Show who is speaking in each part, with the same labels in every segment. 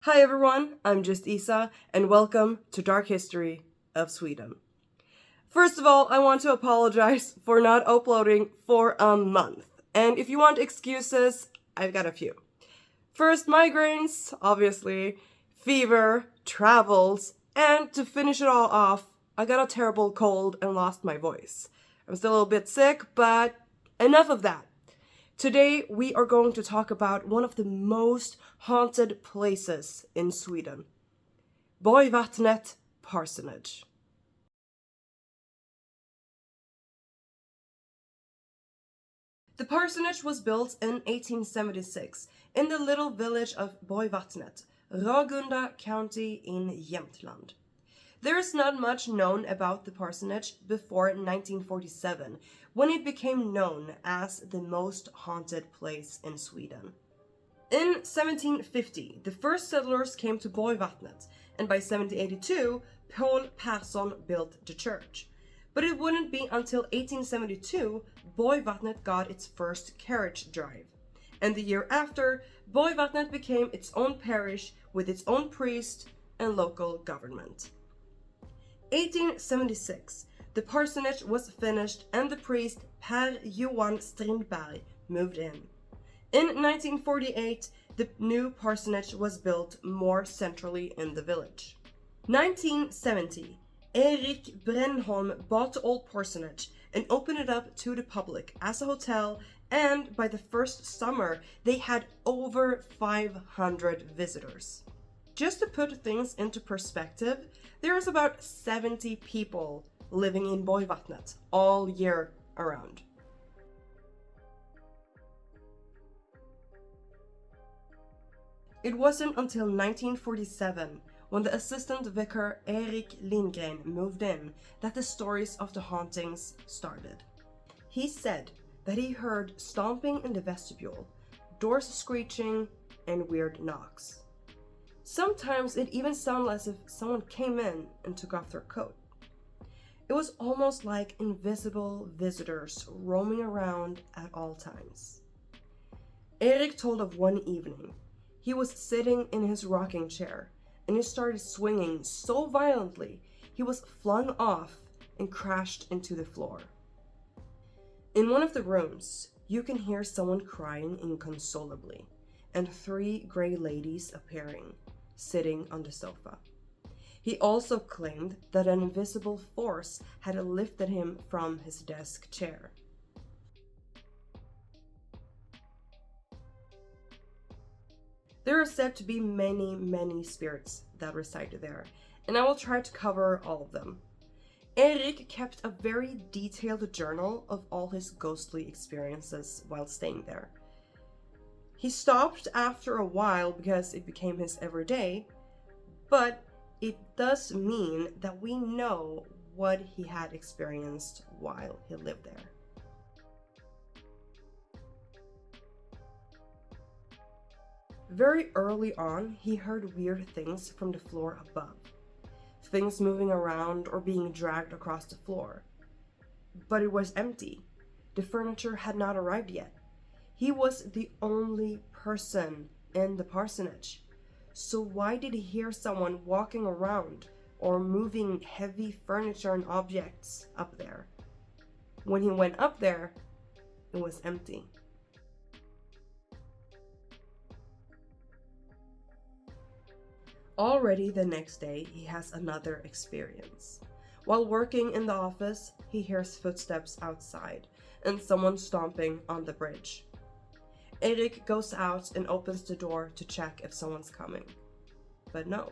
Speaker 1: Hi everyone, I'm just Isa, and welcome to Dark History of Sweden. First of all, I want to apologize for not uploading for a month. And if you want excuses, I've got a few. First, migraines, obviously, fever, travels, and to finish it all off, I got a terrible cold and lost my voice. I'm still a little bit sick, but enough of that. Today, we are going to talk about one of the most haunted places in Sweden. Borgvattnet Parsonage. The parsonage was built in 1876 in the little village of Borgvattnet, Ragunda County in Jämtland. There is not much known about the parsonage before 1947, when it became known as the most haunted place in Sweden. In 1750, the first settlers came to Borgvattnet, and by 1782, Paul Persson built the church. But it wouldn't be until 1872 Borgvattnet got its first carriage drive. And the year after, Borgvattnet became its own parish with its own priest and local government. 1876, the parsonage was finished and the priest Per Johan Strindberg moved in. In 1948, the new parsonage was built more centrally in the village. 1970, Erik Brännholm bought the old parsonage and opened it up to the public as a hotel, and by the first summer, they had over 500 visitors. Just to put things into perspective, there's about 70 people living in Borgvattnet all year around. It wasn't until 1947, when the assistant vicar Erik Lindgren moved in, that the stories of the hauntings started. He said that he heard stomping in the vestibule, doors screeching, and weird knocks. Sometimes it even sounded as if someone came in and took off their coat. It was almost like invisible visitors roaming around at all times. Erik told of one evening. He was sitting in his rocking chair and he started swinging so violently he was flung off and crashed into the floor. In one of the rooms, you can hear someone crying inconsolably and 3 gray ladies appearing, sitting on the sofa. He also claimed that an invisible force had lifted him from his desk chair. There are said to be many spirits that reside there, and I will try to cover all of them. Erik kept a very detailed journal of all his ghostly experiences while staying there. He stopped after a while because it became his everyday, but it does mean that we know what he had experienced while he lived there. Very early on, he heard weird things from the floor above. Things moving around or being dragged across the floor. But it was empty. The furniture had not arrived yet. He was the only person in the parsonage. So why did he hear someone walking around or moving heavy furniture and objects up there? When he went up there, it was empty. Already the next day, he has another experience. While working in the office, he hears footsteps outside and someone stomping on the bridge. Erik goes out and opens the door to check if someone's coming. But no,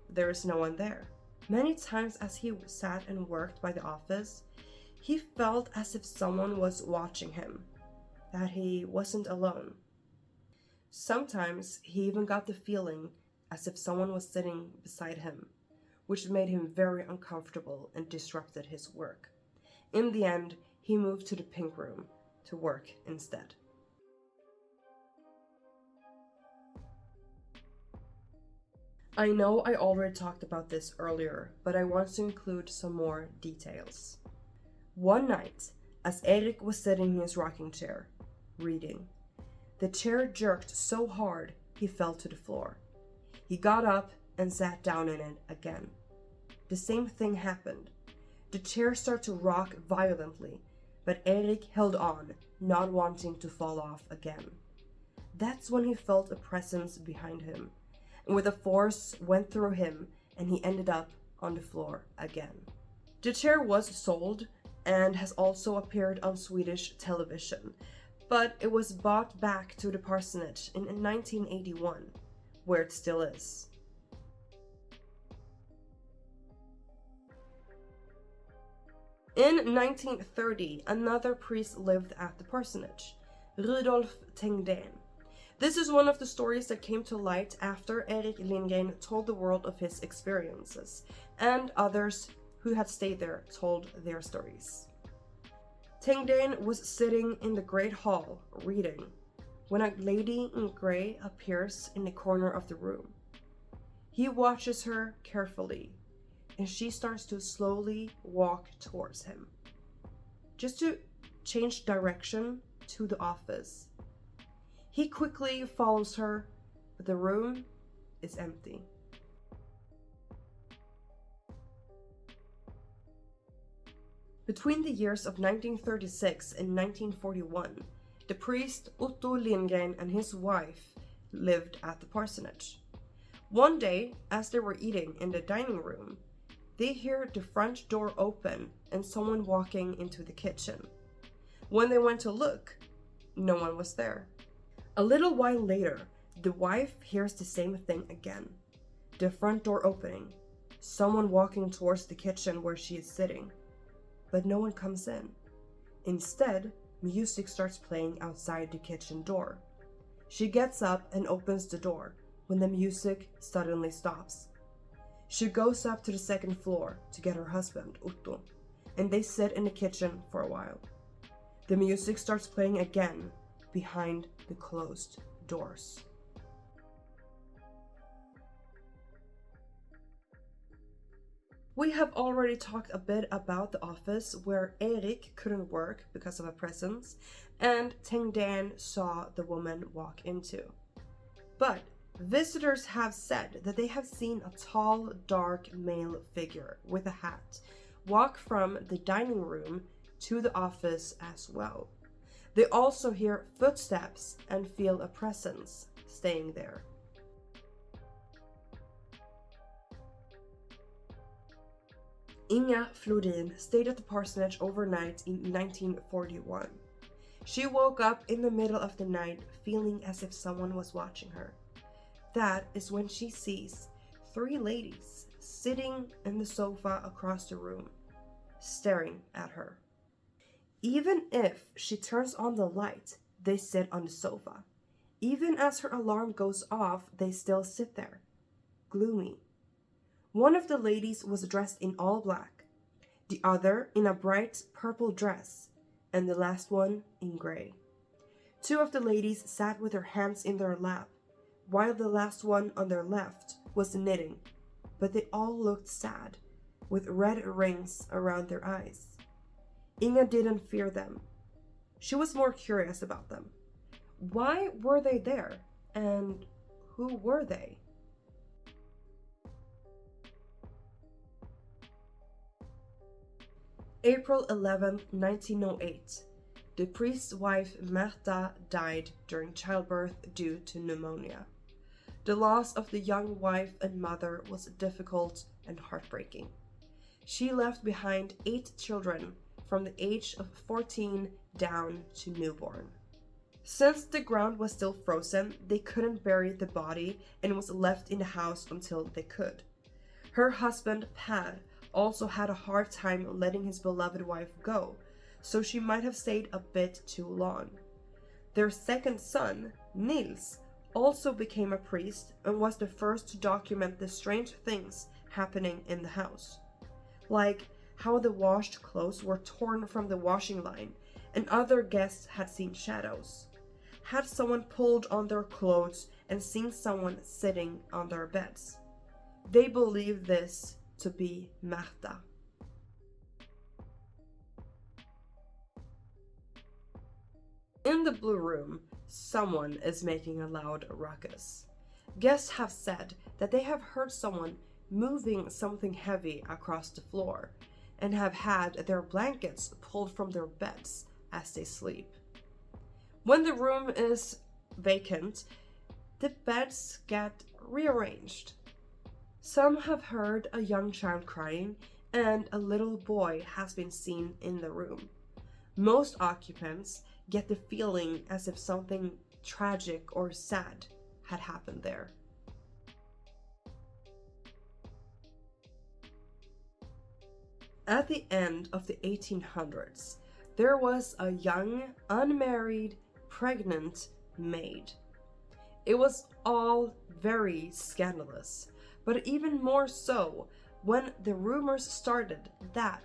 Speaker 1: there is no one there. Many times as he sat and worked by the office, he felt as if someone was watching him, that he wasn't alone. Sometimes he even got the feeling as if someone was sitting beside him, which made him very uncomfortable and disrupted his work. In the end, he moved to the pink room to work instead. I know I already talked about this earlier, but I want to include some more details. One night, as Erik was sitting in his rocking chair, reading, the chair jerked so hard he fell to the floor. He got up and sat down in it again. The same thing happened. The chair started to rock violently, but Erik held on, not wanting to fall off again. That's when he felt a presence behind him, and with a force went through him, and he ended up on the floor again. The chair was sold and has also appeared on Swedish television, but it was bought back to the parsonage in 1981, where it still is. In 1930, another priest lived at the parsonage, Rudolf Tengden. This is one of the stories that came to light after Erik Lindgren told the world of his experiences, and others who had stayed there told their stories. Tengden was sitting in the great hall reading when a lady in grey appears in the corner of the room. He watches her carefully, and she starts to slowly walk towards him, just to change direction to the office. He quickly follows her, but the room is empty. Between the years of 1936 and 1941, the priest Otto Lindgren and his wife lived at the parsonage. One day, as they were eating in the dining room, they hear the front door open and someone walking into the kitchen. When they went to look, no one was there. A little while later, the wife hears the same thing again. The front door opening, someone walking towards the kitchen where she is sitting. But no one comes in. Instead, music starts playing outside the kitchen door. She gets up and opens the door when the music suddenly stops. She goes up to the second floor to get her husband, Otto, and they sit in the kitchen for a while. The music starts playing again behind the closed doors. We have already talked a bit about the office where Erik couldn't work because of a presence, and Tengden saw the woman walk into. But visitors have said that they have seen a tall, dark male figure with a hat walk from the dining room to the office as well. They also hear footsteps and feel a presence staying there. Inga Flodin stayed at the parsonage overnight in 1941. She woke up in the middle of the night feeling as if someone was watching her. That is when she sees 3 ladies sitting in the sofa across the room, staring at her. Even if she turns on the light, they sit on the sofa. Even as her alarm goes off, they still sit there, gloomy. One of the ladies was dressed in all black, the other in a bright purple dress, and the last one in grey. 2 of the ladies sat with their hands in their lap, while the last one on their left was knitting, but they all looked sad, with red rings around their eyes. Inga didn't fear them. She was more curious about them. Why were they there, and who were they? April 11, 1908. The priest's wife Märta died during childbirth due to pneumonia. The loss of the young wife and mother was difficult and heartbreaking. She left behind 8 children from the age of 14 down to newborn. Since the ground was still frozen, they couldn't bury the body and was left in the house until they could. Her husband, Per, also had a hard time letting his beloved wife go, so she might have stayed a bit too long. Their second son, Nils, also became a priest and was the first to document the strange things happening in the house. Like how the washed clothes were torn from the washing line and other guests had seen shadows. Had someone pulled on their clothes and seen someone sitting on their beds. They believed this to be Märta. In the blue room, someone is making a loud ruckus. Guests have said that they have heard someone moving something heavy across the floor and have had their blankets pulled from their beds as they sleep. When the room is vacant, the beds get rearranged. Some have heard a young child crying, and a little boy has been seen in the room. Most occupants get the feeling as if something tragic or sad had happened there. At the end of the 1800s, there was a young, unmarried, pregnant maid. It was all very scandalous, but even more so when the rumors started that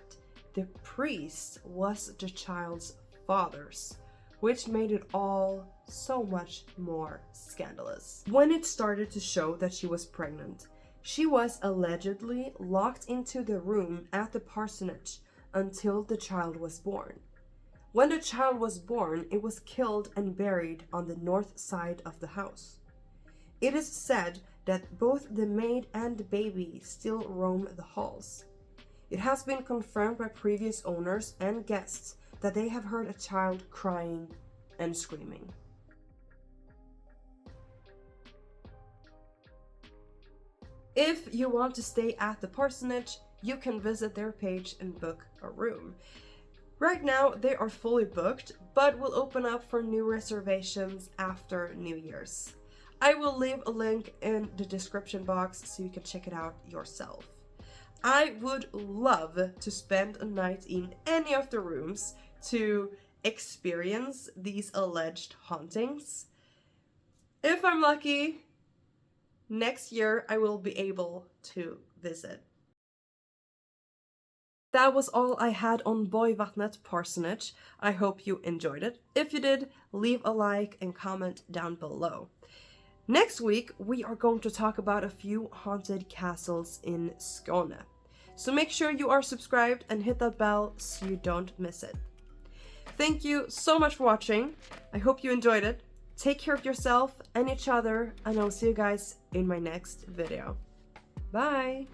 Speaker 1: the priest was the child's father's, which made it all so much more scandalous. When it started to show that she was pregnant, she was allegedly locked into the room at the parsonage until the child was born. When the child was born, it was killed and buried on the north side of the house. It is said that both the maid and the baby still roam the halls. It has been confirmed by previous owners and guests that they have heard a child crying and screaming. If you want to stay at the parsonage, you can visit their page and book a room. Right now, they are fully booked, but will open up for new reservations after New Year's. I will leave a link in the description box so you can check it out yourself. I would love to spend a night in any of the rooms to experience these alleged hauntings. If I'm lucky, next year I will be able to visit. That was all I had on Borgvattnet Parsonage. I hope you enjoyed it. If you did, leave a like and comment down below. Next week, we are going to talk about a few haunted castles in Skåne. So make sure you are subscribed and hit that bell so you don't miss it. Thank you so much for watching. I hope you enjoyed it. Take care of yourself and each other, and I'll see you guys in my next video. Bye!